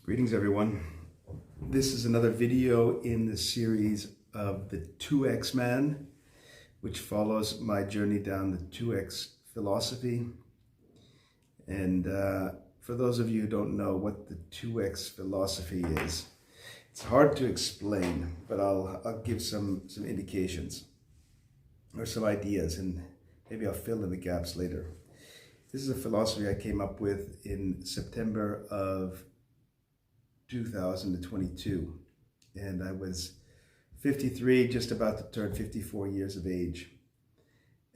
Greetings, everyone. This is another video in the series of the 2X Man, which follows my journey down the 2X philosophy. And for those of you who don't know what the 2X philosophy is, it's hard to explain, but I'll give some indications or some ideas, and maybe I'll fill in the gaps later. This is a philosophy I came up with in September of 2022, and I was 53, just about to turn 54 years of age.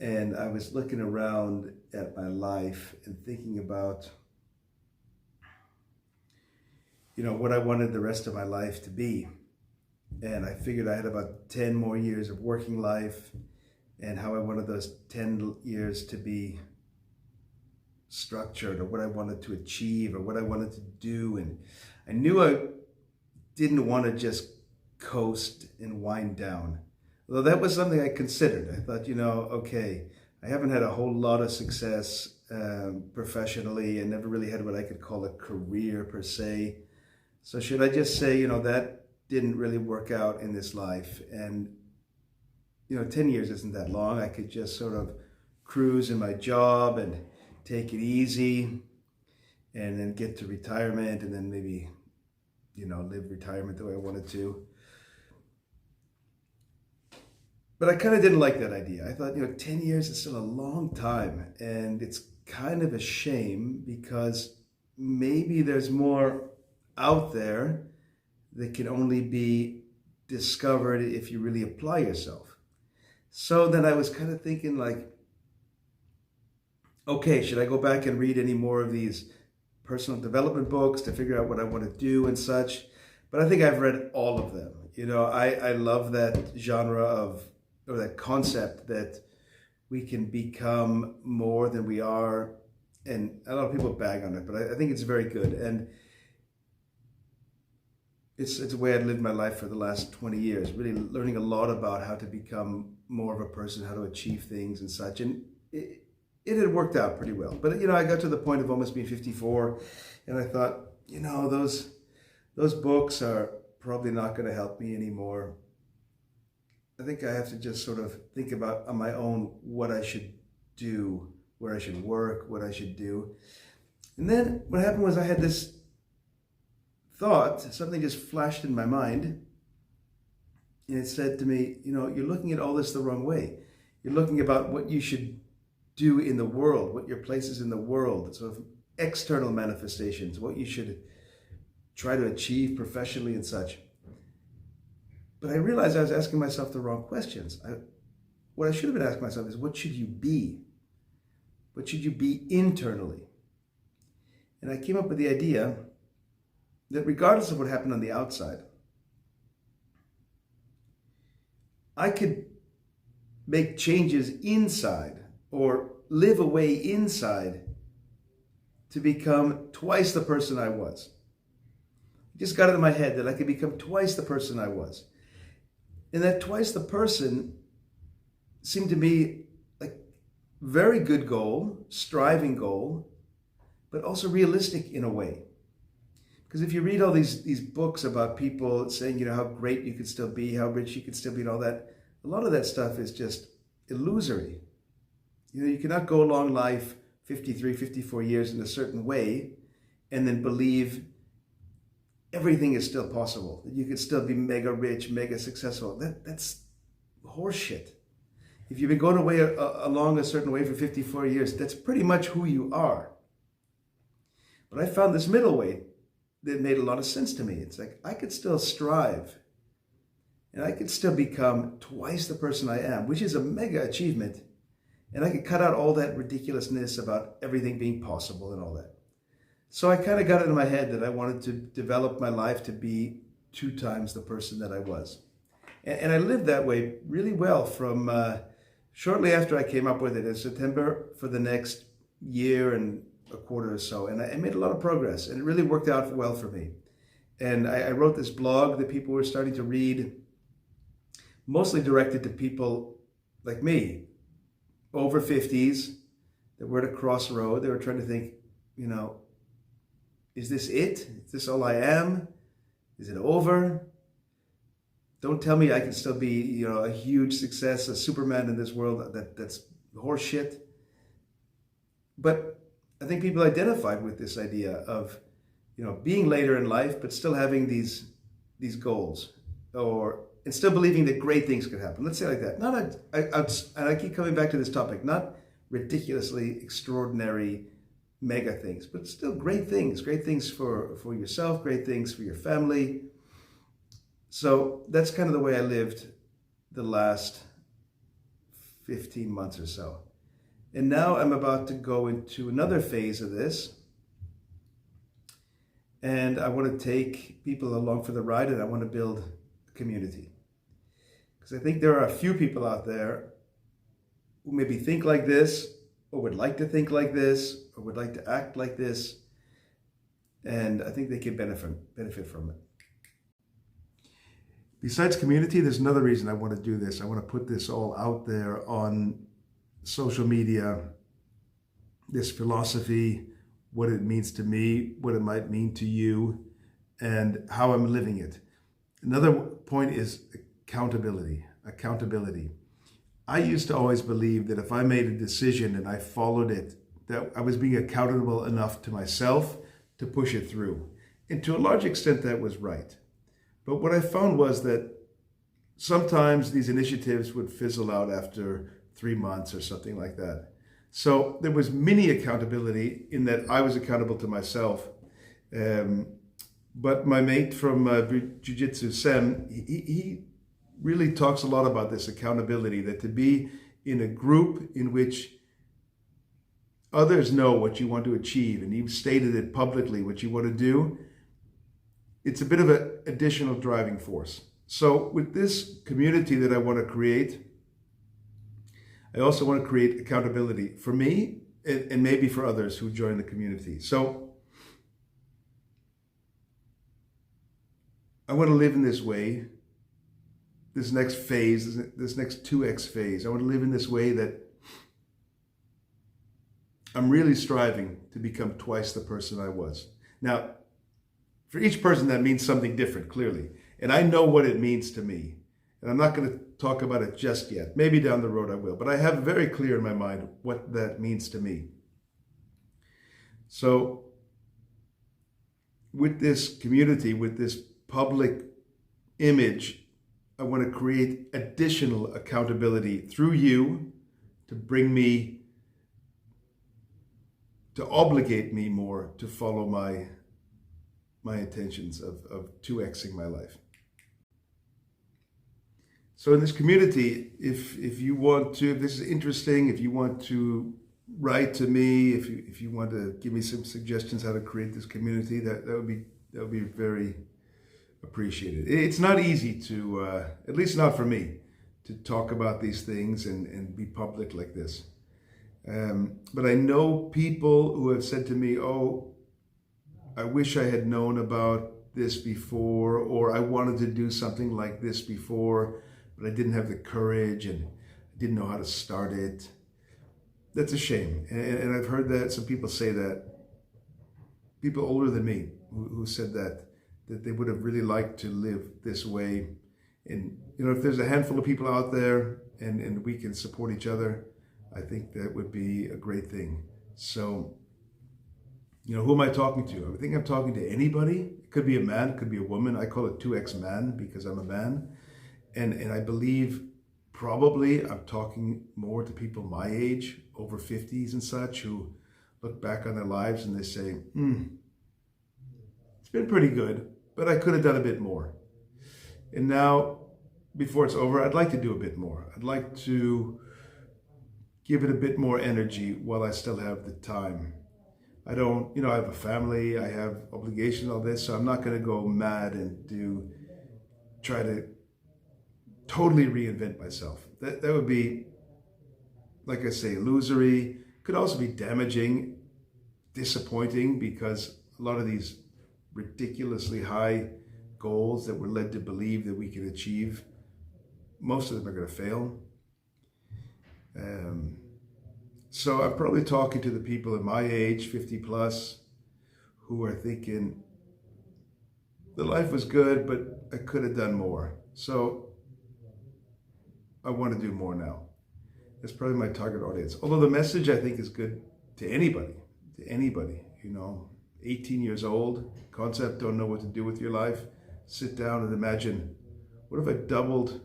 And I was looking around at my life and thinking about, what I wanted the rest of my life to be. And I figured I had about 10 more years of working life, and how I wanted those 10 years to be structured, or what I wanted to achieve, or what I wanted to do. And I knew I didn't want to just coast and wind down. Although that was something I considered. I thought, okay, I haven't had a whole lot of success professionally, and never really had what I could call a career per se. So should I just say, that didn't really work out in this life? And 10 years isn't that long. I could just sort of cruise in my job and take it easy, and then get to retirement, and then maybe, live retirement the way I wanted to. But I kind of didn't like that idea. I thought, 10 years is still a long time, and it's kind of a shame, because maybe there's more out there that can only be discovered if you really apply yourself. So then I was kind of thinking, like, okay, should I go back and read any more of these personal development books to figure out what I want to do and such? But I think I've read all of them. I love that genre or that concept that we can become more than we are. And a lot of people bag on it, but I think it's very good. And it's a way I've lived my life for the last 20 years, really learning a lot about how to become more of a person, how to achieve things and such. And it had worked out pretty well. But, I got to the point of almost being 54, and I thought, those books are probably not going to help me anymore. I think I have to just sort of think about on my own what I should do, where I should work, what I should do. And then what happened was I had this thought, something just flashed in my mind, and it said to me, you're looking at all this the wrong way. You're looking about what you should do in the world, what your place is in the world, sort of external manifestations, what you should try to achieve professionally and such. But I realized I was asking myself the wrong questions. What I should have been asking myself is, what should you be? What should you be internally? And I came up with the idea that regardless of what happened on the outside, I could make changes inside, or live a way inside, to become twice the person I was. I just got it in my head that I could become twice the person I was. And that twice the person seemed to be like very good goal, striving goal, but also realistic in a way. Because if you read all these books about people saying, how great you could still be, how rich you could still be, and all that, a lot of that stuff is just illusory. You cannot go along life 53, 54 years in a certain way and then believe everything is still possible, that you could still be mega rich, mega successful. That's horseshit. If you've been going along a certain way for 54 years, that's pretty much who you are. But I found this middle way that made a lot of sense to me. It's like, I could still strive, and I could still become twice the person I am, which is a mega achievement. And I could cut out all that ridiculousness about everything being possible and all that. So I kind of got it in my head that I wanted to develop my life to be 2 times the person that I was. And I lived that way really well from shortly after I came up with it in September, for the next year and a quarter or so. And I made a lot of progress, and it really worked out well for me. And I wrote this blog that people were starting to read, mostly directed to people like me, over 50s, that were at a crossroad. They were trying to think, Is this it? Is this all I am? Is it over? Don't tell me I can still be, a huge success, a Superman in this world. That's horseshit. But I think people identified with this idea of, being later in life, but still having these goals, and still believing that great things could happen. Let's say it like that. And I keep coming back to this topic, not ridiculously extraordinary mega things, but still great things for yourself, great things for your family. So that's kind of the way I lived the last 15 months or so. And now I'm about to go into another phase of this. And I want to take people along for the ride, and I want to build a community. Because I think there are a few people out there who maybe think like this, or would like to think like this, or would like to act like this. And I think they can benefit from it. Besides community, there's another reason I want to do this. I want to put this all out there on social media, this philosophy, what it means to me, what it might mean to you, and how I'm living it. Another point is accountability. I used to always believe that if I made a decision and I followed it, that I was being accountable enough to myself to push it through. And to a large extent, that was right. But what I found was that sometimes these initiatives would fizzle out after 3 months or something like that. So there was mini accountability in that I was accountable to myself. But my mate from Jiu-Jitsu, Sam, he really talks a lot about this accountability, that to be in a group in which others know what you want to achieve, and you've stated it publicly, what you want to do, it's a bit of an additional driving force. So with this community that I want to create, I also want to create accountability for me and maybe for others who join the community. So I want to live in this way, this next phase, this next 2X phase. I want to live in this way that I'm really striving to become twice the person I was. Now, for each person, that means something different, clearly. And I know what it means to me. And I'm not going to talk about it just yet. Maybe down the road I will. But I have very clear in my mind what that means to me. So with this community, with this public image, I want to create additional accountability through you to bring me, to obligate me more to follow my intentions of 2Xing my life. So in this community, if you want to, if this is interesting, if you want to write to me, if you want to give me some suggestions how to create this community, that would be very appreciated. It's not easy to, at least not for me, to talk about these things and be public like this. But I know people who have said to me, "Oh, I wish I had known about this before," or "I wanted to do something like this before, but I didn't have the courage and I didn't know how to start it." That's a shame. And I've heard that some people say that, people older than me who said that they would have really liked to live this way. And, if there's a handful of people out there and we can support each other, I think that would be a great thing. So, who am I talking to? I think I'm talking to anybody. It could be a man, it could be a woman. I call it 2X man because I'm a man. And I believe probably I'm talking more to people my age, over 50s and such, who look back on their lives and they say, it's been pretty good, but I could have done a bit more. And now, before it's over, I'd like to do a bit more. I'd like to give it a bit more energy while I still have the time. I don't, I have a family, I have obligations, all this, so I'm not going to go mad and try to totally reinvent myself. That would be, like I say, illusory. Could also be damaging, disappointing, because a lot of these ridiculously high goals that we're led to believe that we can achieve, most of them are going to fail. So I'm probably talking to the people at my age, 50 plus, who are thinking, the life was good, but I could have done more. So I want to do more now. That's probably my target audience. Although the message, I think, is good to anybody, 18 years old, concept, don't know what to do with your life. Sit down and imagine, what if I doubled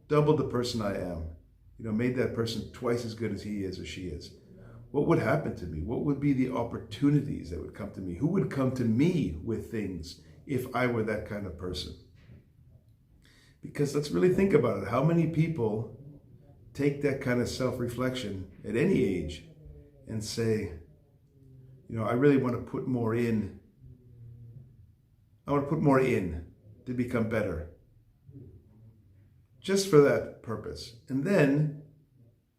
the person I am? Made that person twice as good as he is or she is. What would happen to me? What would be the opportunities that would come to me? Who would come to me with things if I were that kind of person? Because let's really think about it. How many people take that kind of self-reflection at any age and say, I really want to put more in. I want to put more in to become better. Just for that purpose. And then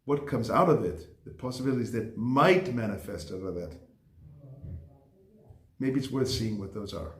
what comes out of it, the possibilities that might manifest out of that, maybe it's worth seeing what those are.